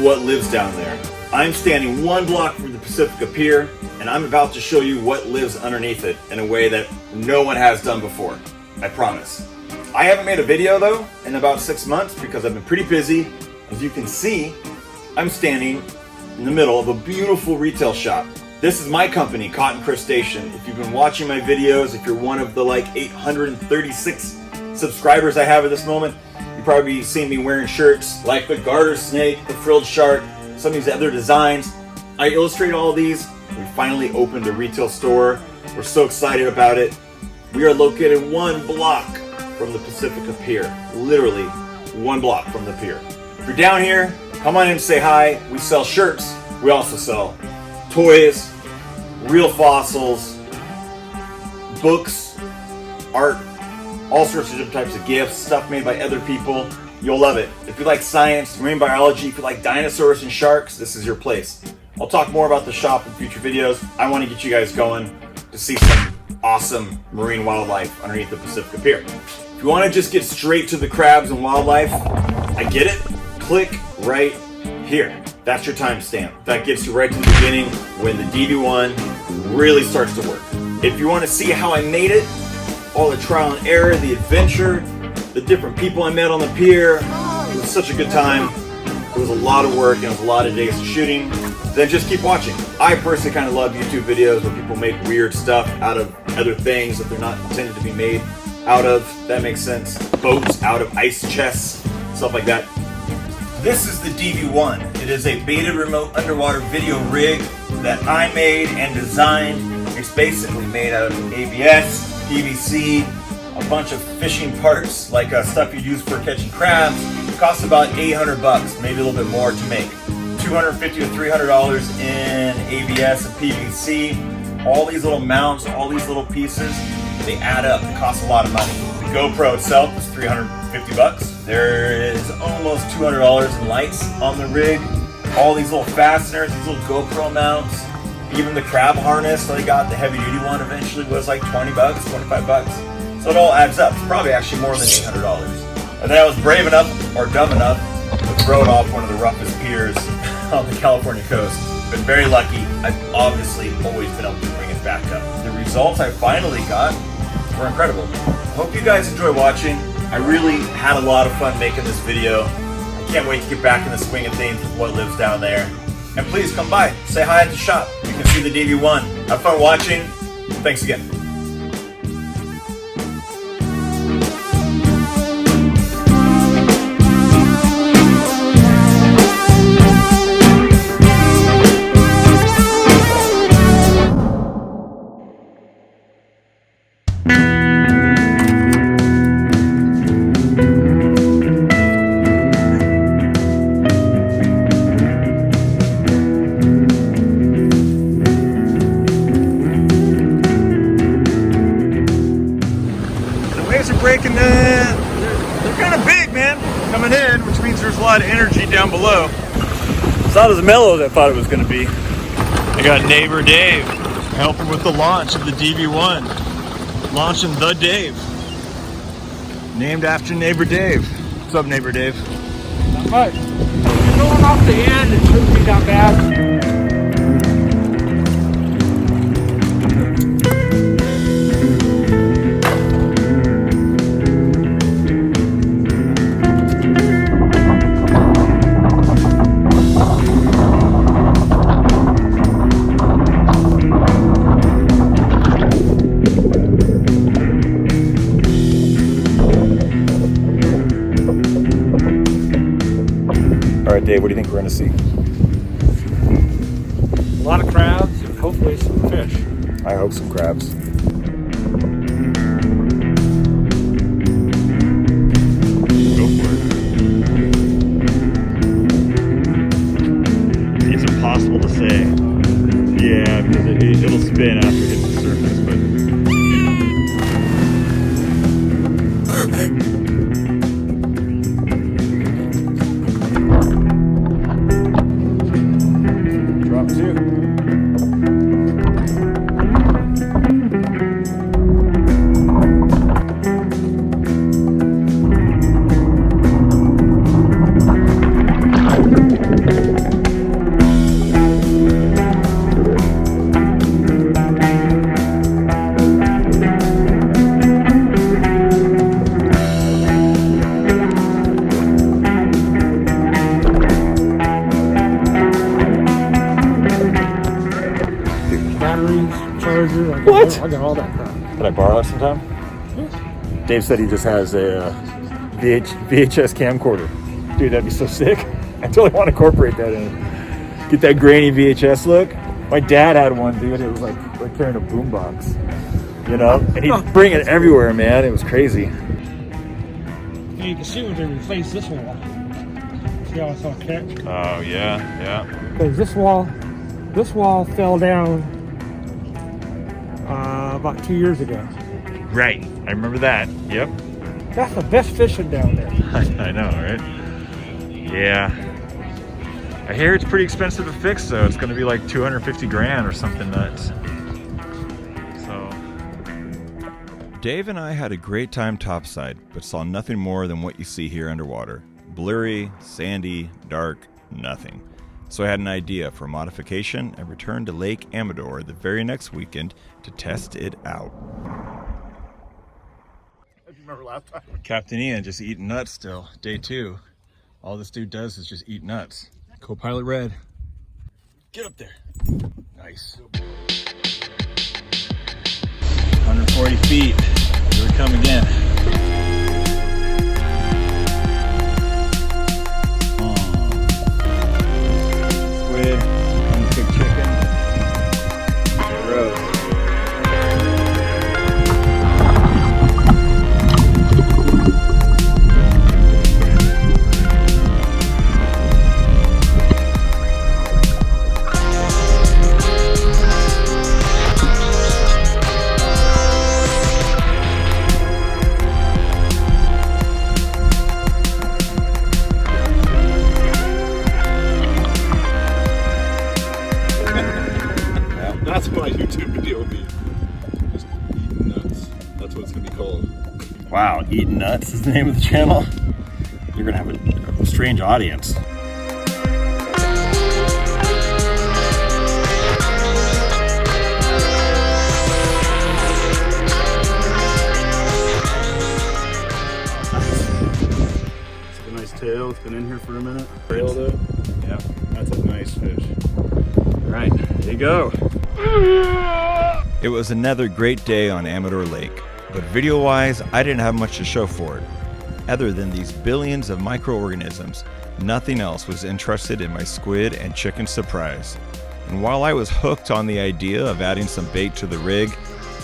what lives down there. I'm standing 1 block from the Pacifica Pier, and I'm about to show you what lives underneath it in a way that no one has done before. I promise. I haven't made a video though in about 6 months because I've been pretty busy. As you can see, I'm standing in the middle of a beautiful retail shop. This is my company, Cotton Crustacean. If you've been watching my videos, if you're one of the like 836 subscribers I have at this moment, you've probably seen me wearing shirts like the garter snake, the frilled shark, some of these other designs. I illustrate all these. We finally opened a retail store. We're so excited about it. We are located 1 block from the Pacifica Pier. Literally 1 block from the pier. If you're down here, come on in and say hi. We sell shirts. We also sell toys, real fossils, books, art, all sorts of different types of gifts, stuff made by other people. You'll love it. If you like science, marine biology, if you like dinosaurs and sharks, this is your place. I'll talk more about the shop in future videos. I want to get you guys going to see some awesome marine wildlife underneath the Pacifica Pier. If you want to just get straight to the crabs and wildlife, I get it. Click right here. That's your timestamp. That gets you right to the beginning when the DV1 really starts to work. If you want to see how I made it, all the trial and error, the adventure, the different people I met on the pier, it was such a good time. It was a lot of work and it was a lot of days of shooting. Then just keep watching. I personally kind of love YouTube videos where people make weird stuff out of other things that they're not intended to be made out of. That makes sense. Boats out of ice chests, stuff like that. This is the DV1. It is a baited remote underwater video rig that I made and designed. It's basically made out of ABS, PVC, a bunch of fishing parts, like stuff you'd use for catching crabs. It costs about $800, maybe a little bit more to make. $250 to $300 in ABS and PVC. All these little mounts, all these little pieces, they add up. It costs a lot of money. The GoPro itself is $350. There is almost $200 in lights on the rig. All these little fasteners, these little GoPro mounts, even the crab harness that I got, the heavy duty one eventually was like $20, $25. So it all adds up. It's probably actually more than $800. And then I was brave enough, or dumb enough, to throw it off one of the roughest piers on the California coast. Been very lucky. I've obviously always been able to bring it back up. The results I finally got were incredible. Hope you guys enjoy watching. I really had a lot of fun making this video. I can't wait to get back in the swing of things with what lives down there. And please come by, say hi at the shop. You can see the DV1. Have fun watching. Thanks again. Breaking they're kind of big, man, coming in, which means there's a lot of energy down below. It's not as mellow as I thought it was going to be. I got neighbor Dave helping with the launch of the DV1, launching the Dave, named after neighbor Dave. What's up, neighbor Dave? Not much. You're going off the end, it shouldn't be that bad. All right, Dave, what do you think we're going to see? A lot of crabs and hopefully some fish. I hope some crabs. Go for it. It's impossible to say. Yeah, because it'll spin after it hits the surface, but... Drop two. batteries, charger. What? I got all that crap. Can I borrow it sometime? Yeah. Dave said he just has a VHS camcorder. Dude, that'd be so sick. I totally want to incorporate that in. Get that grainy VHS look. My dad had one, dude. It was like carrying a boombox, you know? And he'd bring it everywhere, man. It was crazy. Yeah, you can see where they replaced this wall. See how it's all cracked? Oh, yeah. Because this wall fell down about 2 years ago. Right. I remember that. Yep. That's the best fishing down there. I know, right? Yeah. I hear it's pretty expensive to fix, though. It's going to be like 250 grand or something nuts. So. Dave and I had a great time topside, but saw nothing more than what you see here underwater. Blurry, sandy, dark, nothing. So I had an idea for modification and returned to Lake Amador the very next weekend to test it out. Remember last time? Captain Ian just eating nuts still. Day 2. All this dude does is just eat nuts. Co-pilot Red. Get up there. Nice. 140 feet. Here we come again. Squid, uncooked chicken. Roast. That's my YouTube video would be. Just eating nuts. That's what it's gonna be called. Wow, Eating Nuts is the name of the channel. You're gonna have a strange audience. It's a nice tail. It's been in here for a minute. Tail though. Yeah. That's a nice fish. All right, there you go. It was another great day on Amador Lake, but video-wise, I didn't have much to show for it. Other than these billions of microorganisms, nothing else was interested in my squid and chicken surprise. And while I was hooked on the idea of adding some bait to the rig,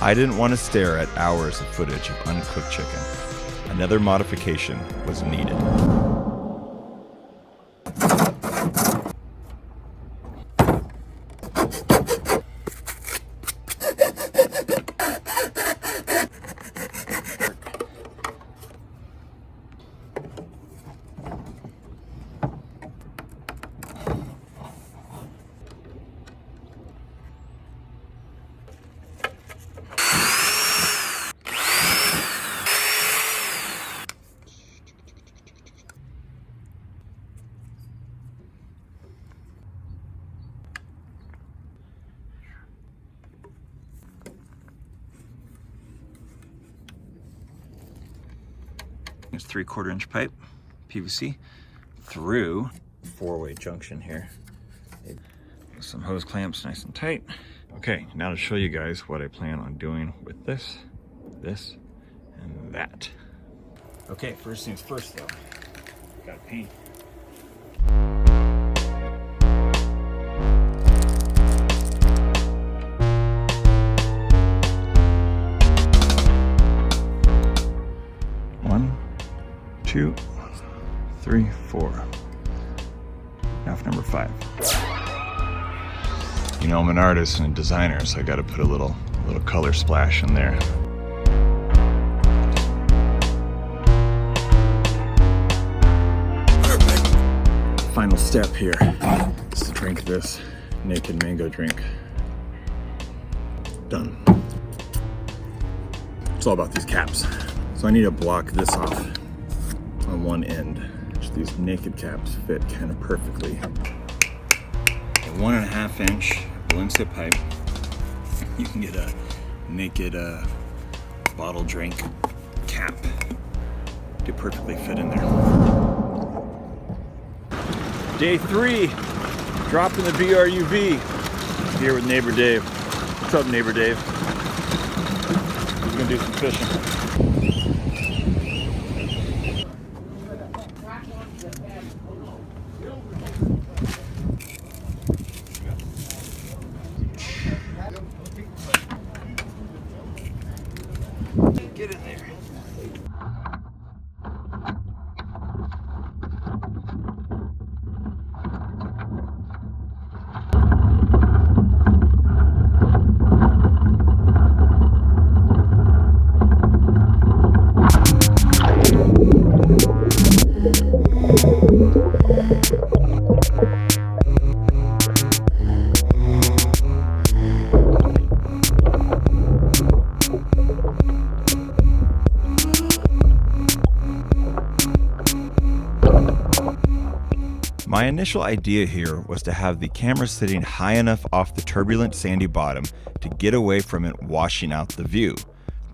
I didn't want to stare at hours of footage of uncooked chicken. Another modification was needed. It's 3/4 inch pipe, PVC, through 4-way junction here. Some hose clamps nice and tight. Okay, now to show you guys what I plan on doing with this, and that. Okay, first things first though, gotta paint. One, 2, 3, 4. Now for number 5. You know, I'm an artist and a designer, so I got to put a little color splash in there. Final step here is to drink this naked mango drink. Done. It's all about these caps. So I need to block this off on one end. Just these naked caps fit kind of perfectly. A 1.5 inch balloon tip pipe. You can get a naked bottle drink cap. They perfectly fit in there. Day 3, dropping the B.R.U.V. here with neighbor Dave. What's up, neighbor Dave? He's gonna do some fishing. Get in there. My initial idea here was to have the camera sitting high enough off the turbulent sandy bottom to get away from it washing out the view.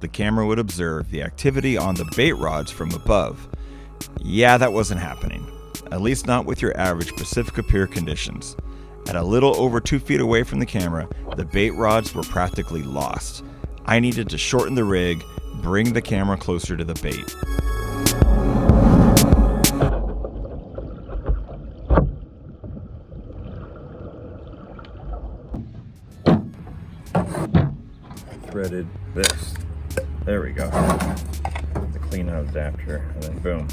The camera would observe the activity on the bait rods from above. Yeah, that wasn't happening, at least not with your average Pacifica Pier conditions. At a little over 2 feet away from the camera, the bait rods were practically lost. I needed to shorten the rig, bring the camera closer to the bait. Threaded this. There we go. The clean out adapter, and then boom.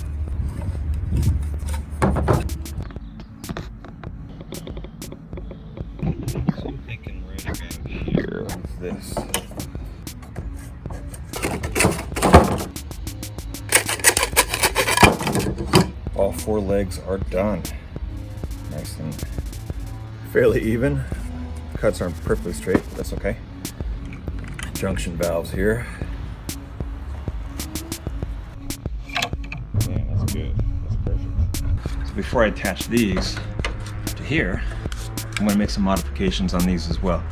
So I'm thinking right around here with this. All 4 legs are done. Nice and fairly even. Cuts aren't perfectly straight, but that's okay. Junction valves here. Yeah, that's good. That's perfect. So before I attach these to here, I'm going to make some modifications on these as well.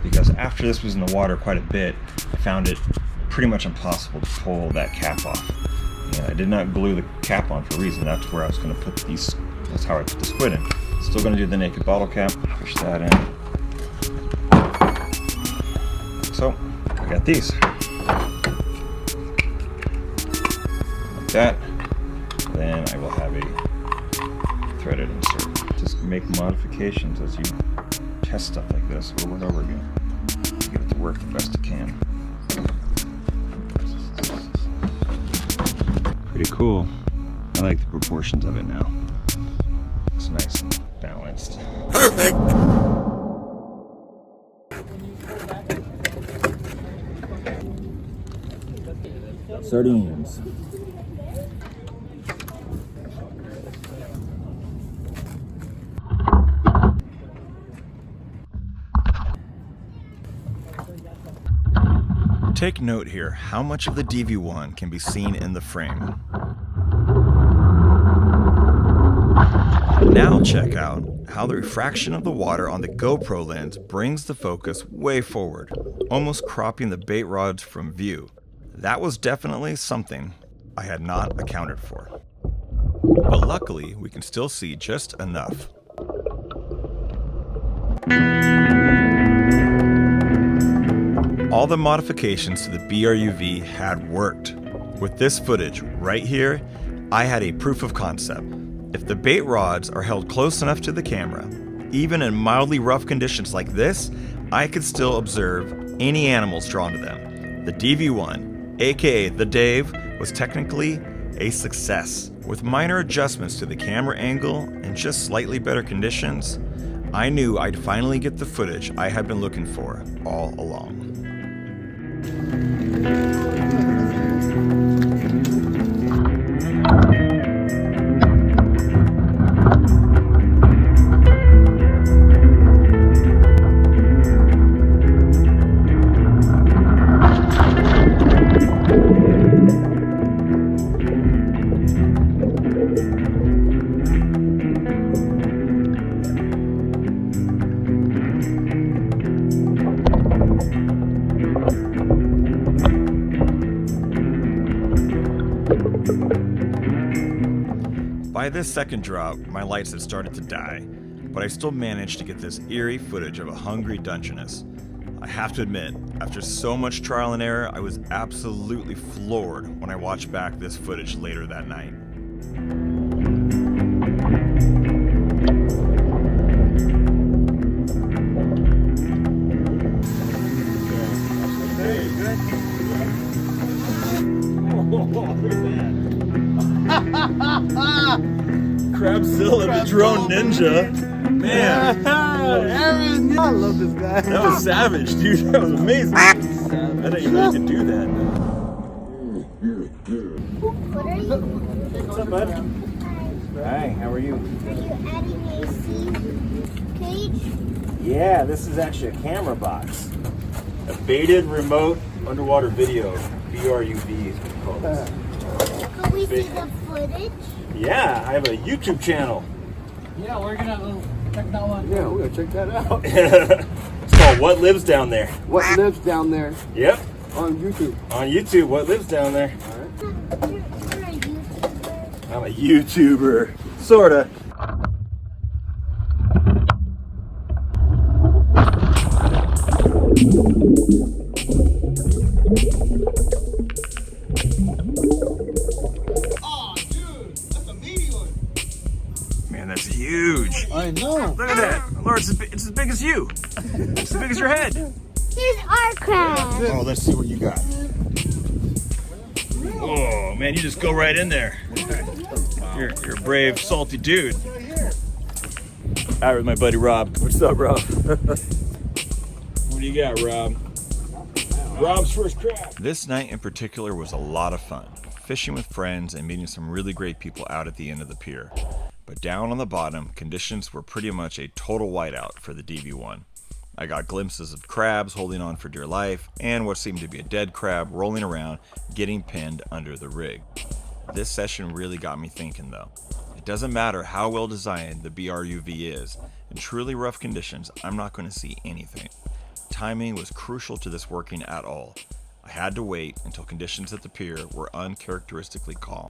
Because after this was in the water quite a bit, I found it pretty much impossible to pull that cap off. And I did not glue the cap on for a reason. That's where I was going to put these. That's how I put the squid in. Still going to do the naked bottle cap. Push that in. So. I got these. Like that. Then I will have a threaded insert. Just make modifications as you test stuff like this over and over again. Get it to work the best it can. Pretty cool. I like the proportions of it now. It's nice and balanced. Perfect! Sardines. Take note here how much of the DV1 can be seen in the frame. Now check out how the refraction of the water on the GoPro lens brings the focus way forward, almost cropping the bait rods from view. That was definitely something I had not accounted for. But luckily, we can still see just enough. All the modifications to the B.R.U.V had worked. With this footage right here, I had a proof of concept. If the bait rods are held close enough to the camera, even in mildly rough conditions like this, I could still observe any animals drawn to them. The DV1, aka the Dave, was technically a success. With minor adjustments to the camera angle and just slightly better conditions, I knew I'd finally get the footage I had been looking for all along. By this second drop, my lights had started to die, but I still managed to get this eerie footage of a hungry Dungeness. I have to admit, after so much trial and error, I was absolutely floored when I watched back this footage later that night. Crabzilla, the drone ninja. Man, I love this guy. that was savage, dude. That was amazing. I didn't even know you could do that. What are you? What's up, bud? Hi, how are you? Are you adding a seed cage? Yeah, this is actually a camera box. A baited remote underwater video. B.R.U.V is what we call this. Can we see the footage? Yeah, I have a YouTube channel. Yeah, we're gonna check that one. Yeah, we're gonna check that out. It's called What Lives Down There. What lives down there Yep, on YouTube? on YouTube, What Lives Down There. You're a YouTuber. I'm a YouTuber. Sorta. Oh, dude, that's a meaty one. Man, that's huge. I know. Look at that. Lord, it's as big as you. It's as big as your head. Here's our crab. Oh, let's see what you got. Oh, man, you just go right in there. You're a brave, salty dude. Out with my buddy Rob. What's up, Rob? What do you got, Rob? Rob's first crab. This night in particular was a lot of fun. Fishing with friends and meeting some really great people out at the end of the pier. But down on the bottom, conditions were pretty much a total whiteout for the DV1. I got glimpses of crabs holding on for dear life, and what seemed to be a dead crab rolling around, getting pinned under the rig. This session really got me thinking though. It doesn't matter how well designed the B.R.U.V is, in truly rough conditions, I'm not going to see anything. Timing was crucial to this working at all. I had to wait until conditions at the pier were uncharacteristically calm.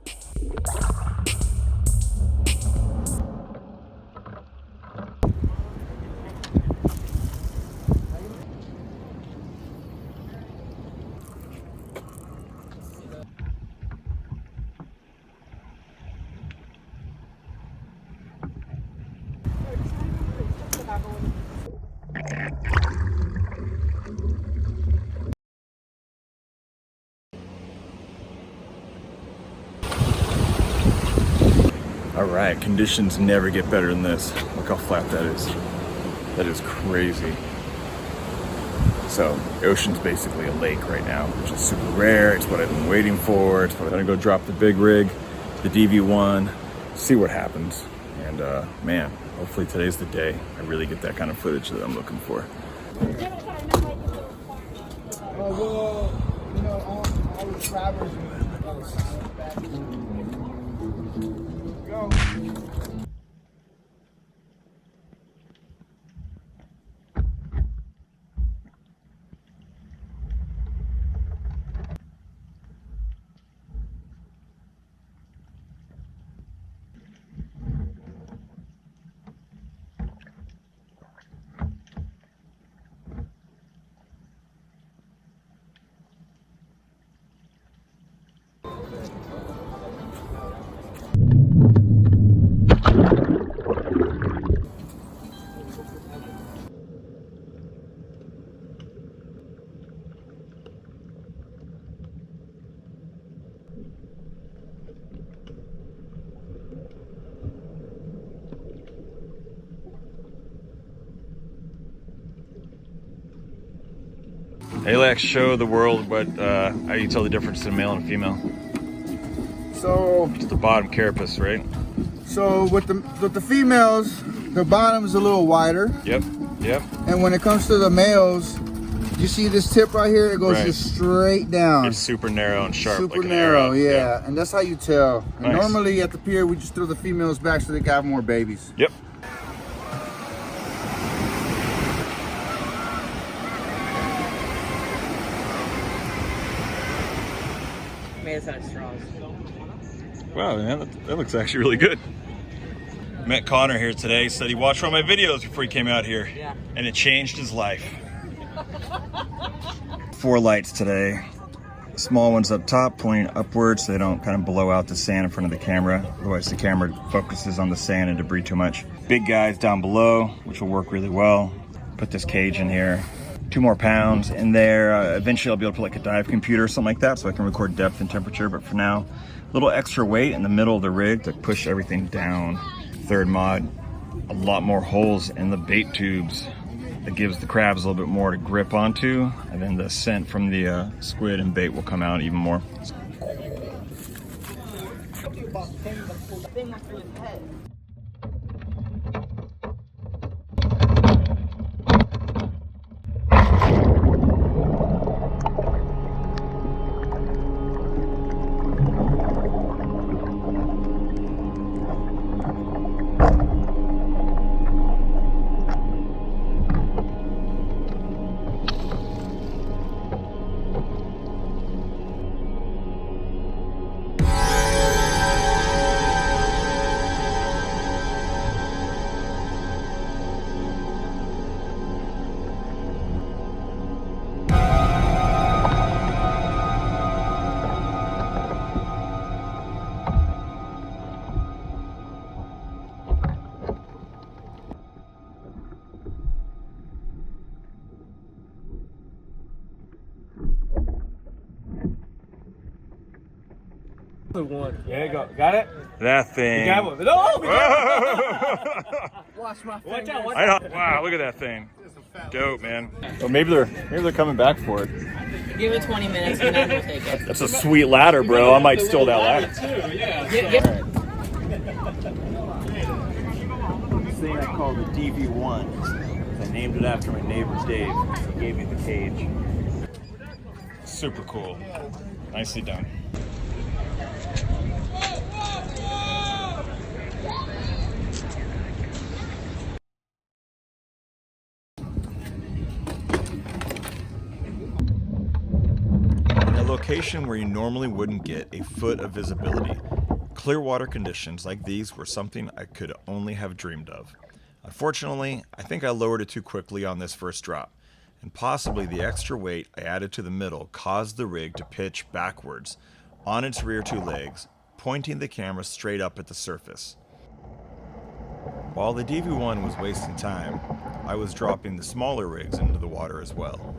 All right, conditions never get better than this. Look how flat that is. That is crazy. So, the ocean's basically a lake right now, which is super rare. It's what I've been waiting for. It's what I'm gonna go drop the big rig, the DV1, see what happens. And man, hopefully today's the day I really get that kind of footage that I'm looking for. Oh, well, you know, all the crabbers go. Hey Lex, show the world what how you tell the difference in a male and a female. So, It's the bottom carapace, right? with the females, the bottom is a little wider, Yep, yep. and when it comes to the males, you see this tip right here? It goes Right. just straight down. It's super narrow and sharp. Super like an narrow, arrow. yeah, and that's how you tell. And Nice. normally at the pier, we just throw the females back so they can have more babies. Yep. Made it sound strong. Wow, man, that looks actually really good. Met Connor here today. Said he watched all my videos before he came out here. Yeah. And it changed his life. 4 lights today. Small ones up top pointing upwards so they don't kind of blow out the sand in front of the camera. Otherwise the camera focuses on the sand and debris too much. Big guys down below, which will work really well. Put this cage in here. 2 more pounds in there. Eventually I'll be able to put like a dive computer or something like that so I can record depth and temperature. But for now, a little extra weight in the middle of the rig to push everything down. Third mod, a lot more holes in the bait tubes. That gives the crabs a little bit more to grip onto, and then the scent from the squid and bait will come out even more. There you go. Got it? That thing. Got one. Oh, Wash my watch fingers. out. Watch I know. Wow, look at that thing. Dope, man. Well, maybe they're coming back for it. Give it 20 minutes and then we'll take it. That's a sweet ladder, bro. I might steal that ladder. Get, This thing I call the DV1. I named it after my neighbor Dave. He gave me the cage. Super cool. Nicely done. In a location where you normally wouldn't get a foot of visibility, clear water conditions like these were something I could only have dreamed of. Unfortunately, I think I lowered it too quickly on this first drop, and possibly the extra weight I added to the middle caused the rig to pitch backwards on its rear 2 legs, pointing the camera straight up at the surface. While the DV1 was wasting time, I was dropping the smaller rigs into the water as well.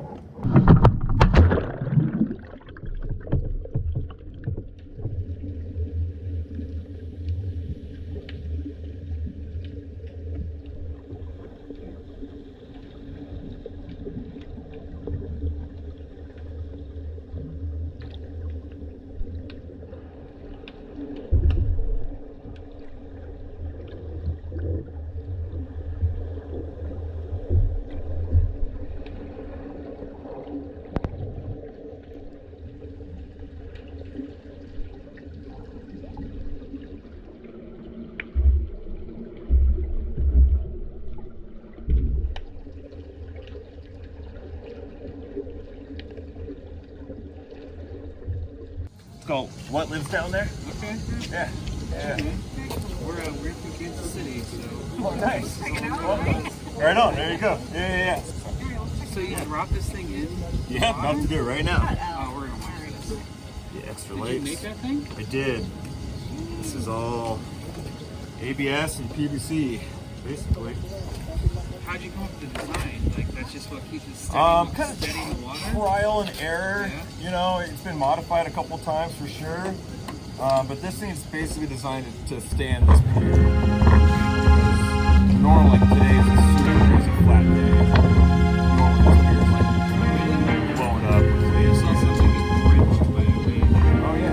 So, what lives down there? Okay. Yeah. We're from Kansas City, so. Oh, nice. Welcome. Right on. There you go. Yeah. So you drop this thing in? Yeah, about to do it right now. Oh, we're gonna watch this. The extra Did lights. you make that thing? I did. This is all ABS and PVC, basically. How'd you come up with the design? Like that's just what keeps it steady, Kind steady in the of water? trial and error. Yeah. You know, it's been modified a couple times for sure. But this thing's basically designed to stand this pier. Normally, today is a super crazy flat day. Normally, this pier is like blowing up. I saw something get bridged by a wave. Oh yeah.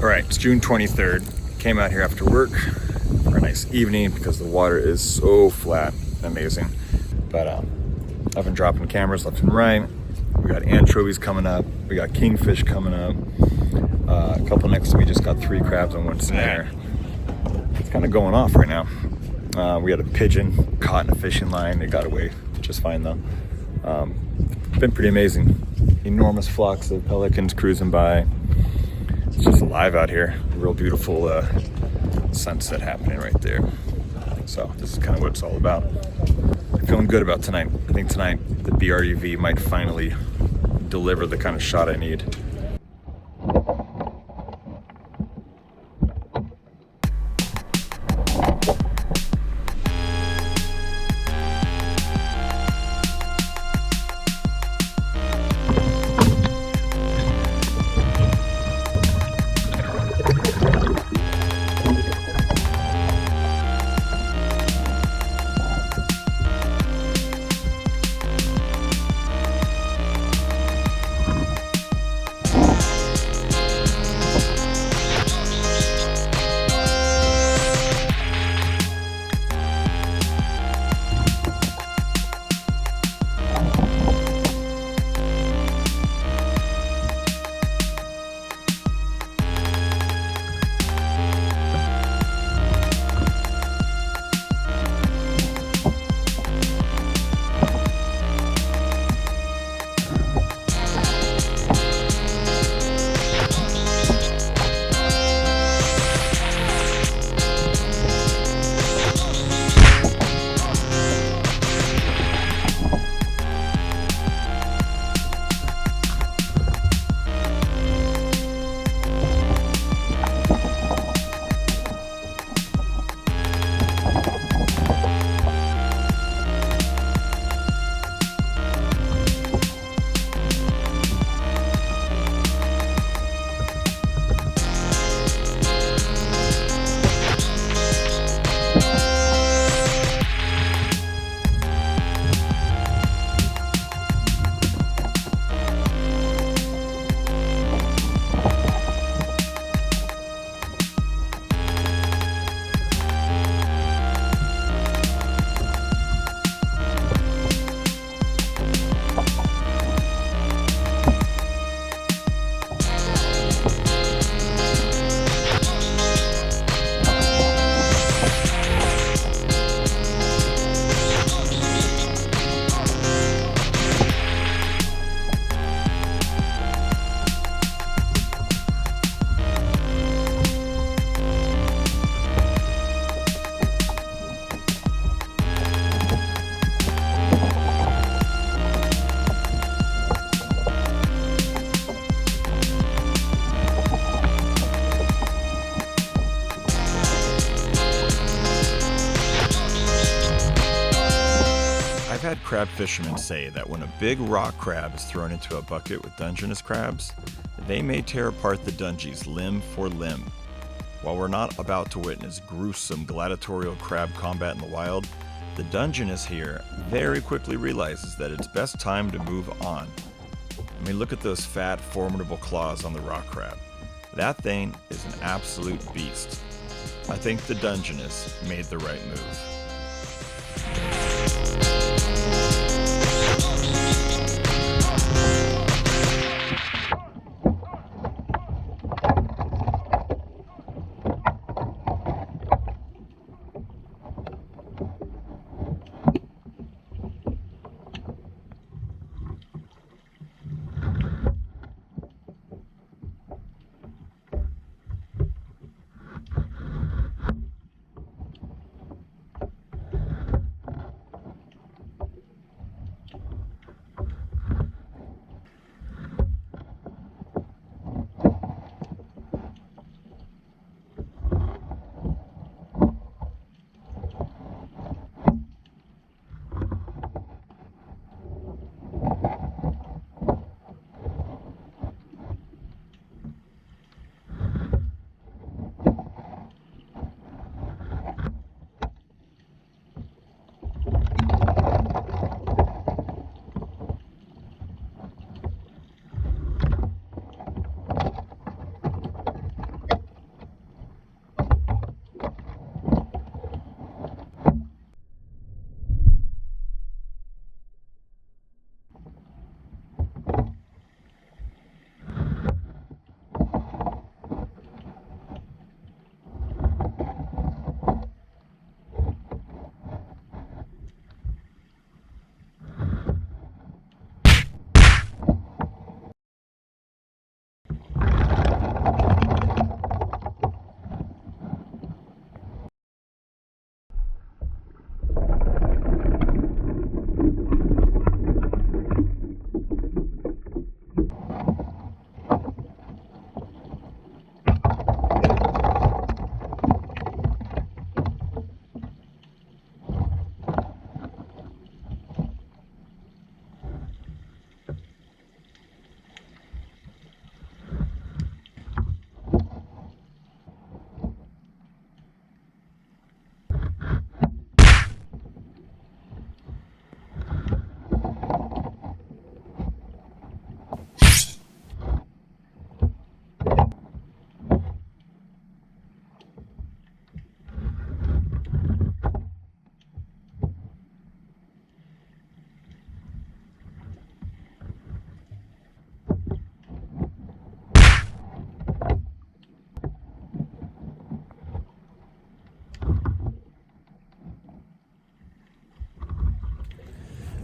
All right, it's June 23rd. Came out here after work for a nice evening because the water is so flat, amazing. But I've been dropping cameras left and right. We got anchovies coming up. We got kingfish coming up. A couple next to me just got 3 crabs on one snare. It's kind of going off right now. We had a pigeon caught in a fishing line. It got away just fine though. Been pretty amazing. Enormous flocks of pelicans cruising by. It's just alive out here. Real beautiful sunset happening right there. So this is kind of what it's all about. I'm feeling good about tonight. I think tonight the B.R.U.V might finally deliver the kind of shot I need. I've had crab fishermen say that when a big rock crab is thrown into a bucket with Dungeness crabs, they may tear apart the Dungies limb for limb. While we're not about to witness gruesome gladiatorial crab combat in the wild, the Dungeness here very quickly realizes that it's best time to move on. I mean, look at those fat, formidable claws on the rock crab. That thing is an absolute beast. I think the Dungeness made the right move.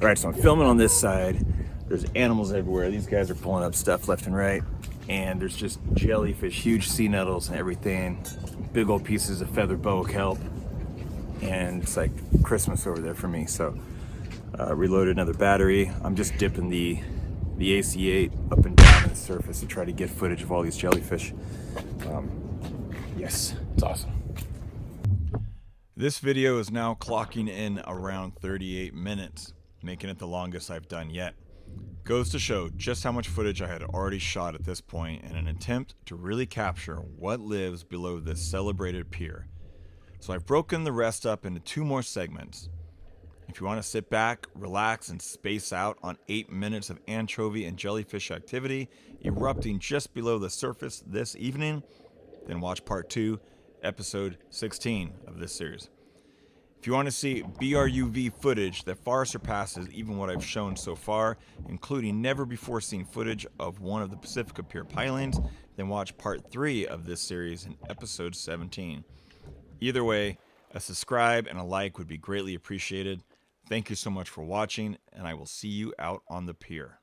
All right, so I'm filming on this side. There's animals everywhere. These guys are pulling up stuff left and right. And there's just jellyfish, huge sea nettles and everything. Big old pieces of feathered boa kelp. And it's like Christmas over there for me. So reloaded another battery. I'm just dipping the AC-8 up and down on the surface to try to get footage of all these jellyfish. Yes, it's awesome. This video is now clocking in around 38 minutes, making it the longest I've done yet. Goes to show just how much footage I had already shot at this point in an attempt to really capture what lives below this celebrated pier. So I've broken the rest up into 2 more segments. If you want to sit back, relax, and space out on 8 minutes of anchovy and jellyfish activity erupting just below the surface this evening, then watch part 2, episode 16 of this series. If you want to see B.R.U.V footage that far surpasses even what I've shown so far, including never before seen footage of one of the Pacifica Pier pilings, then watch part 3 of this series in episode 17. Either way, a subscribe and a like would be greatly appreciated. Thank you so much for watching, and I will see you out on the pier.